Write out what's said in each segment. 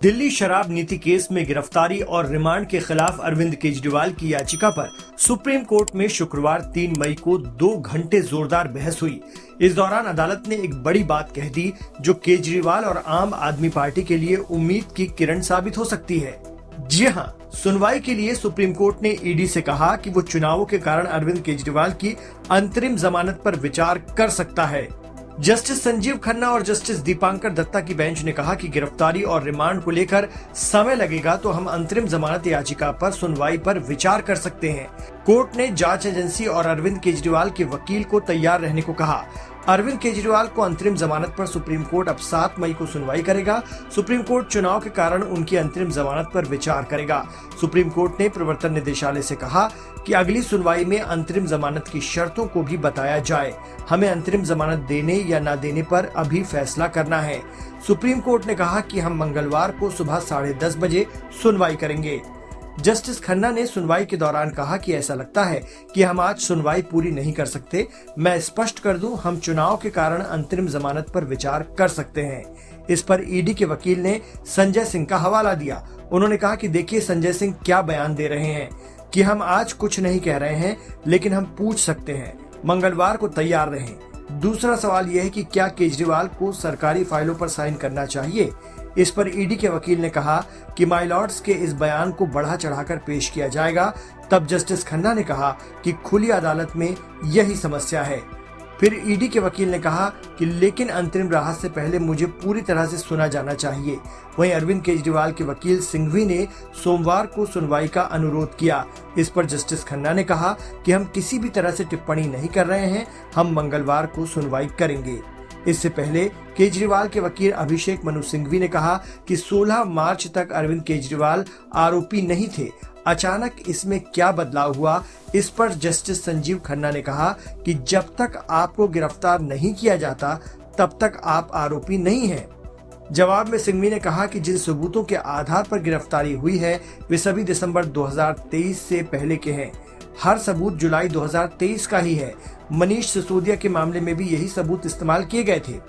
दिल्ली शराब नीति केस में गिरफ्तारी और रिमांड के खिलाफ अरविंद केजरीवाल की याचिका पर सुप्रीम कोर्ट में शुक्रवार 3 मई को 2 घंटे जोरदार बहस हुई। इस दौरान अदालत ने एक बड़ी बात कह दी जो केजरीवाल और आम आदमी पार्टी के लिए उम्मीद की किरण साबित हो सकती है। जी हाँ, सुनवाई के लिए सुप्रीम कोर्ट ने ईडी से कहा कि वो चुनावों के कारण अरविंद केजरीवाल की अंतरिम जमानत पर विचार कर सकता है। जस्टिस संजीव खन्ना और जस्टिस दीपांकर दत्ता की बेंच ने कहा कि गिरफ्तारी और रिमांड को लेकर समय लगेगा तो हम अंतरिम जमानत याचिका पर सुनवाई पर विचार कर सकते हैं। कोर्ट ने जांच एजेंसी और अरविंद केजरीवाल के वकील को तैयार रहने को कहा। अरविंद केजरीवाल को अंतरिम जमानत पर सुप्रीम कोर्ट अब 7 मई को सुनवाई करेगा। सुप्रीम कोर्ट चुनाव के कारण उनकी अंतरिम जमानत पर विचार करेगा। सुप्रीम कोर्ट ने प्रवर्तन निदेशालय से कहा कि अगली सुनवाई में अंतरिम जमानत की शर्तों को भी बताया जाए। हमें अंतरिम जमानत देने या न देने पर अभी फैसला करना है। सुप्रीम कोर्ट ने कहा कि हम मंगलवार को सुबह 10:30 बजे सुनवाई करेंगे। जस्टिस खन्ना ने सुनवाई के दौरान कहा कि ऐसा लगता है कि हम आज सुनवाई पूरी नहीं कर सकते। मैं स्पष्ट कर दूं, हम चुनाव के कारण अंतरिम जमानत पर विचार कर सकते हैं। इस पर ईडी के वकील ने संजय सिंह का हवाला दिया। उन्होंने कहा कि देखिए संजय सिंह क्या बयान दे रहे हैं कि हम आज कुछ नहीं कह रहे हैं, लेकिन हम पूछ सकते हैं। मंगलवार को तैयार रहें। दूसरा सवाल यह है कि क्या केजरीवाल को सरकारी फाइलों पर साइन करना चाहिए। इस पर ईडी के वकील ने कहा कि माय लॉर्ड्स के इस बयान को बढ़ा चढ़ाकर पेश किया जाएगा। तब जस्टिस खन्ना ने कहा कि खुली अदालत में यही समस्या है। फिर ईडी के वकील ने कहा कि लेकिन अंतरिम राहत से पहले मुझे पूरी तरह से सुना जाना चाहिए। वहीं अरविंद केजरीवाल के वकील सिंघवी ने सोमवार को सुनवाई का अनुरोध किया। इस पर जस्टिस खन्ना ने कहा कि हम किसी भी तरह से टिप्पणी नहीं कर रहे हैं, हम मंगलवार को सुनवाई करेंगे। इससे पहले केजरीवाल के वकील अभिषेक मनु सिंघवी ने कहा कि 16 मार्च तक अरविंद केजरीवाल आरोपी नहीं थे। अचानक इसमें क्या बदलाव हुआ। इस पर जस्टिस संजीव खन्ना ने कहा कि जब तक आपको गिरफ्तार नहीं किया जाता तब तक आप आरोपी नहीं हैं। जवाब में सिंघवी ने कहा कि जिन सबूतों के आधार पर गिरफ्तारी हुई है वे सभी दिसंबर 2023 से पहले के हैं। हर सबूत जुलाई 2023 का ही है। मनीष सिसोदिया के मामले में भी यही सबूत इस्तेमाल किए गए थे।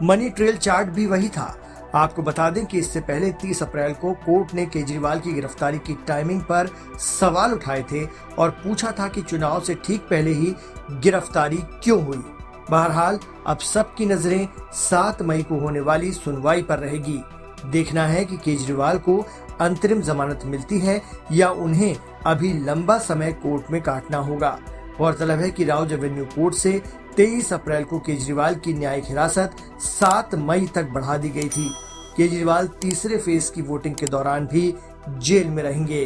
मनी ट्रेल चार्ट भी वही था। आपको बता दें कि इससे पहले 30 अप्रैल को कोर्ट ने केजरीवाल की गिरफ्तारी की टाइमिंग पर सवाल उठाए थे और पूछा था कि चुनाव से ठीक पहले ही गिरफ्तारी क्यों हुई। बहरहाल अब सबकी नजरें 7 मई को होने वाली सुनवाई पर रहेगी। देखना है कि केजरीवाल को अंतरिम जमानत मिलती है या उन्हें अभी लंबा समय कोर्ट में काटना होगा। गौरतलब है कि राउज एवेन्यू कोर्ट से 23 अप्रैल को केजरीवाल की न्यायिक हिरासत 7 मई तक बढ़ा दी गई थी। केजरीवाल तीसरे फेज की वोटिंग के दौरान भी जेल में रहेंगे।